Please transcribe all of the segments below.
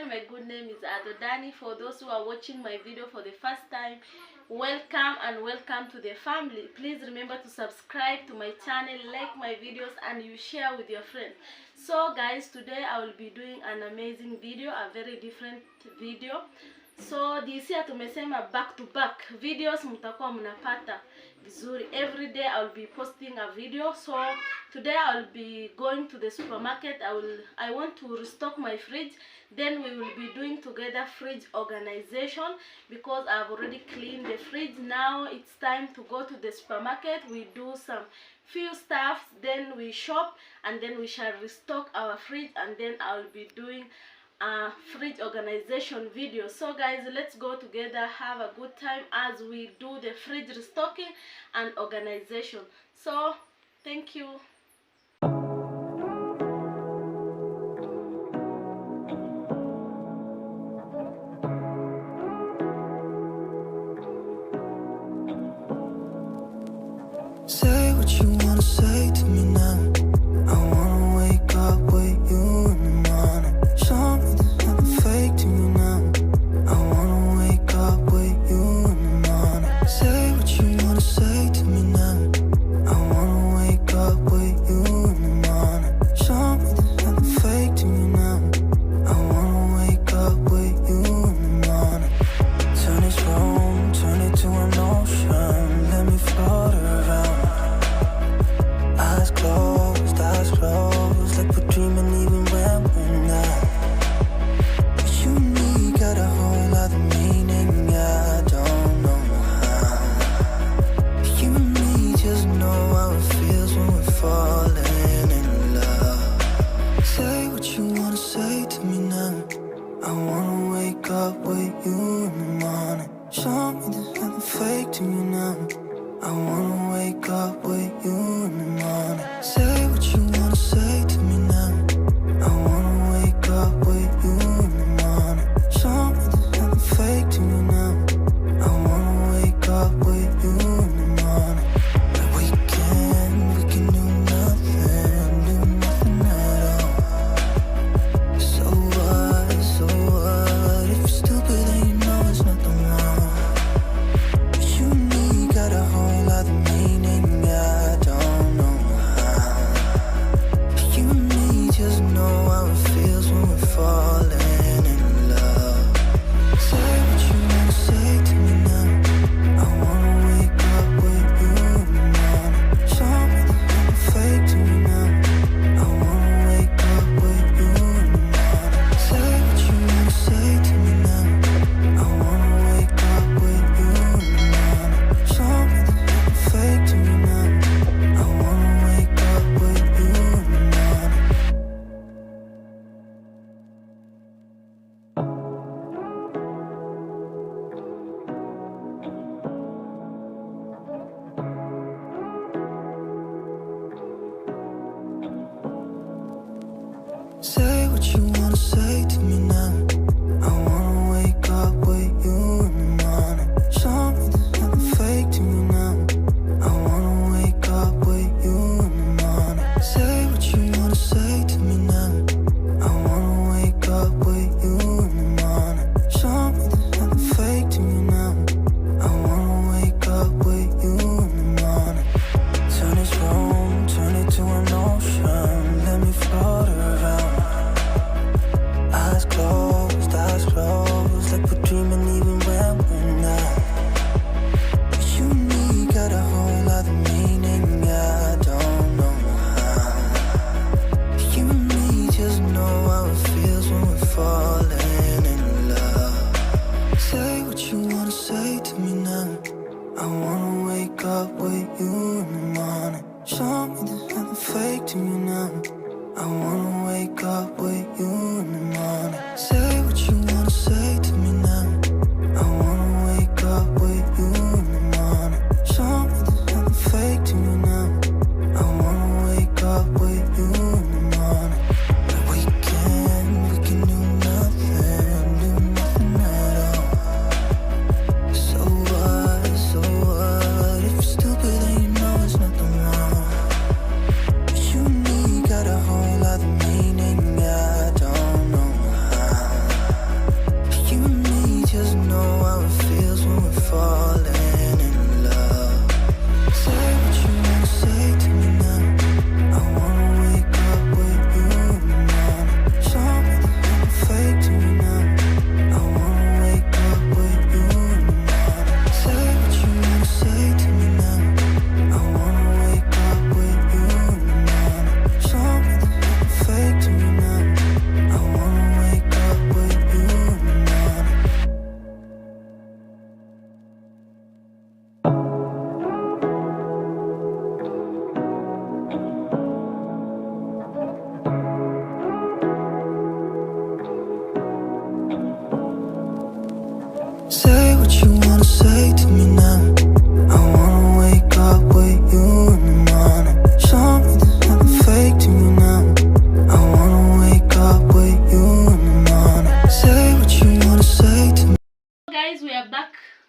everyone, my good name is Adodani. For those who are watching my video for the first time, welcome and welcome to the family. Please remember to subscribe to my channel, like my videos, and you share with your friends. So guys, today I will be doing an amazing video, a very different video. So this year tumesema back to back videos mtakuwa mnapata vizuri. Every day I will be posting a video. So today I will be going to the supermarket. I want to restock my fridge. Then we will be doing together fridge organization because I've already cleaned the fridge. Now it's time to go to the supermarket. We do some few stuff, then we shop, and then we shall restock our fridge, and then I will be doing a fridge organization video. So guys, let's go together, have a good time as we do the fridge restocking and organization. So thank you. Say what you wanna say to me now. I wanna wake up with you in the morning. Show me there's nothing fake to me now. I wanna wake up with you in the morning. Say what you wanna say to me now. I wanna wake up with you in the morning. Show me there's nothing fake to me now. I wanna wake up with you in the morning. Turn this room, turn it to an ocean. Let me float around. Eyes closed.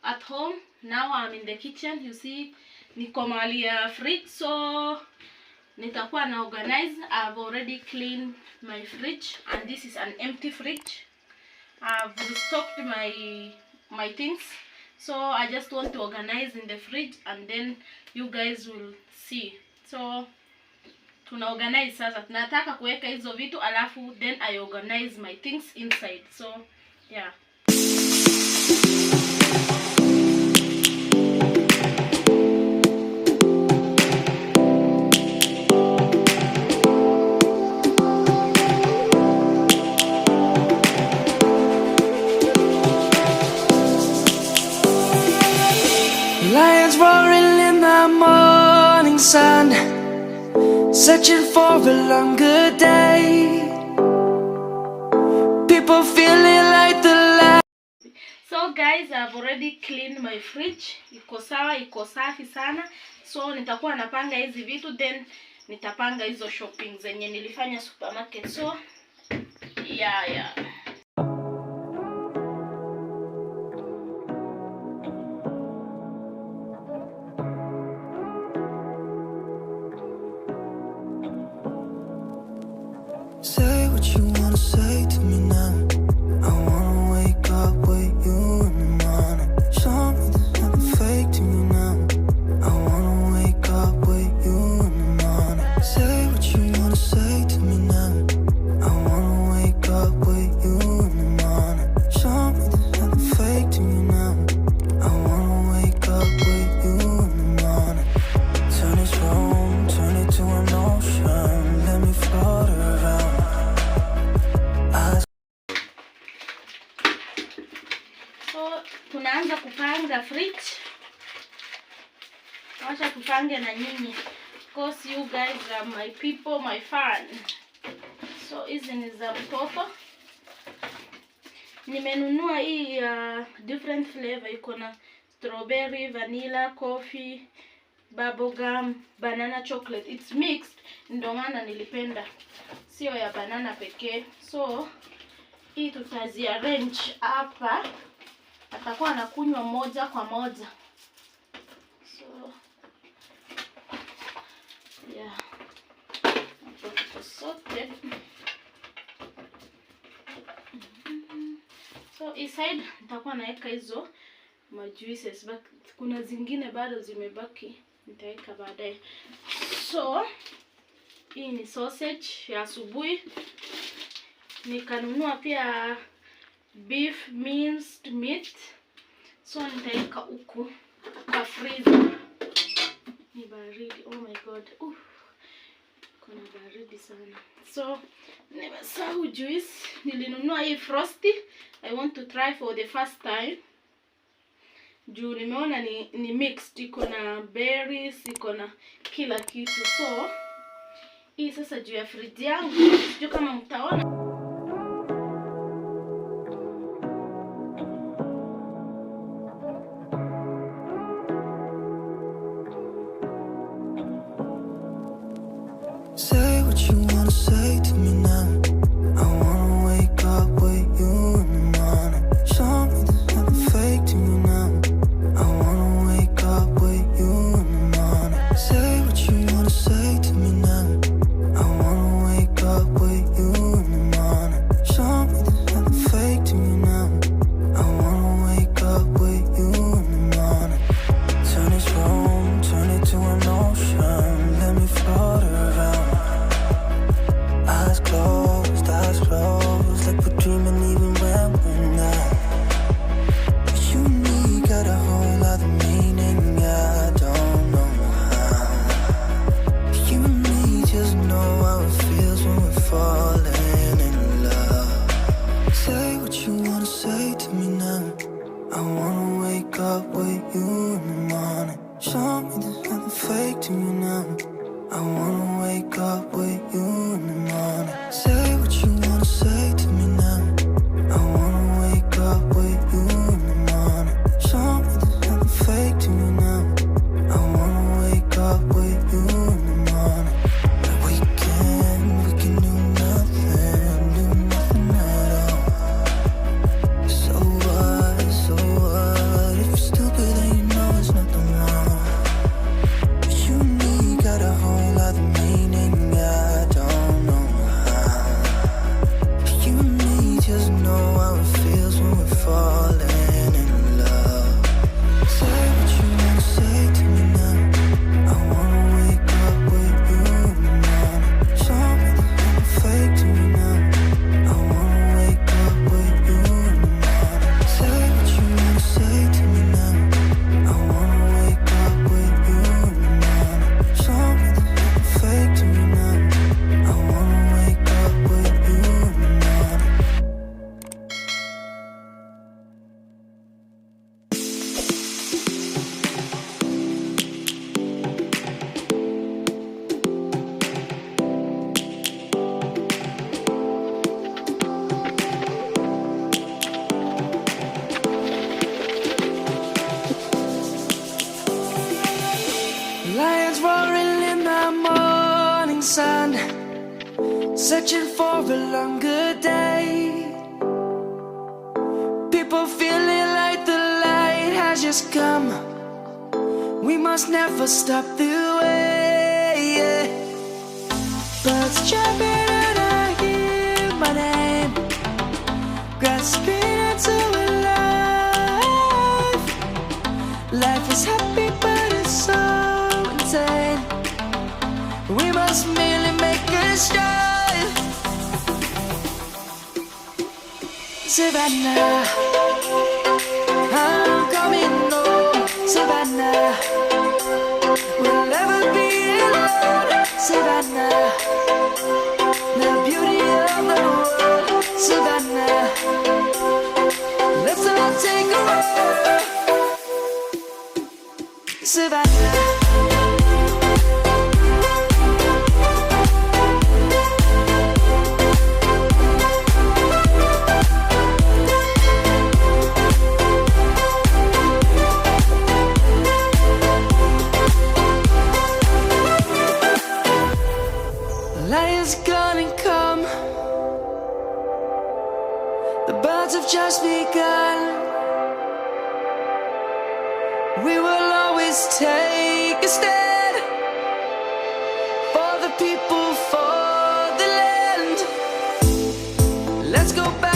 at home. Now I'm in the kitchen. You see, niko mahali ya fridge, so nitakuwa na organize. I've already cleaned my fridge, and this is an empty fridge. I've restocked my things, so I just want to organize in the fridge, and then you guys will see. So tuna organize sasa, tunataka kuweka hizo vitu alafu then I organize my things inside. So yeah. Lions roaring in the morning sun, searching for a longer day. People feeling like the light. So guys, I've already cleaned my fridge. Iko sawa, iko safi sana. So nitakuwa napanga hizi vitu, then nitapanga hizo shopping zenye nilifanya supermarket. So yeah. Say what you wanna say to me now. I wanna wake up with you in the morning. Show me there's nothing fake to me now. I wanna wake up with you in the morning. Say what you wanna say to me now. I wanna wake up with you in the morning. Show me there's nothing fake to me now. I wanna wake up with you in the morning. Turn this room, turn it to an ocean. Let me float around. So tunaanza kupanga fridge. Wacha tupange na nyinyi, because you guys are my people, my fan. So hizi ni za mtoto. Nimenunua hii different flavor. Iko na strawberry, vanilla, coffee, bubblegum, banana, chocolate. It's mixed, ndio maana nilipenda. Sio ya banana pekee. So hii tutazi arrange hapa. Atakuwa anakunywa moja kwa moja. So yeah. Hapo sote. So inside nitakuwa naweka hizo juices, but kuna zingine bado zimebaki, nitaweka baadaye. So hii ni sausage ya asubuhi. Nikanunua pia beef minced meat. So nitaweka huku kwa freezer. Ni baridi. Oh my god. Kuna baridi sana. So nimesahau juice. Nilinunua hii frosty. I want to try for the first time. Juu nimeona ni mixed. Iko na berries, iko na kila kitu. So hii sasa juu ya fridge yangu, sijui kama mtaona. Say what you wanna say to me now. I wanna wake up with you in the morning. Show me there's nothing fake to me now. I wanna wake up with you in the morning. Say what you wanna say to me now. I wanna wake up with you in the morning. Show me there's nothing fake to me now. I wanna wake up with you in the morning. Turn this room, turn it to an ocean. Let me float around. Eyes closed, like we're dreaming even when we're not. You and me got a whole other meaning, I don't know how. You and me just know how it feels when we're falling in love. Say what you wanna say to me now. I wanna wake up with you in the morning. Show me there's nothing fake to me now. I wanna wake up with you in the morning. Say what you wanna say to me now. I wanna wake up with you in the morning. Show me there's nothing fake to me now. I wanna wake up with you in the morning. We can do nothing at all. So what if we're still searching for a longer day. People feeling like the light has just come. We must never stop the way, yeah. Birds chirping and I hear my name, grasping into a life. Life is happy but it's so insane. We must merely make a start. Savannah, I'm coming home. Savannah, we'll never be alone. Savannah, the beauty of the world. Savannah, let's all take a walk. Savannah. Lion's gonna come. The birds have just begun. We will always take a stand for the people, for the land. Let's go back.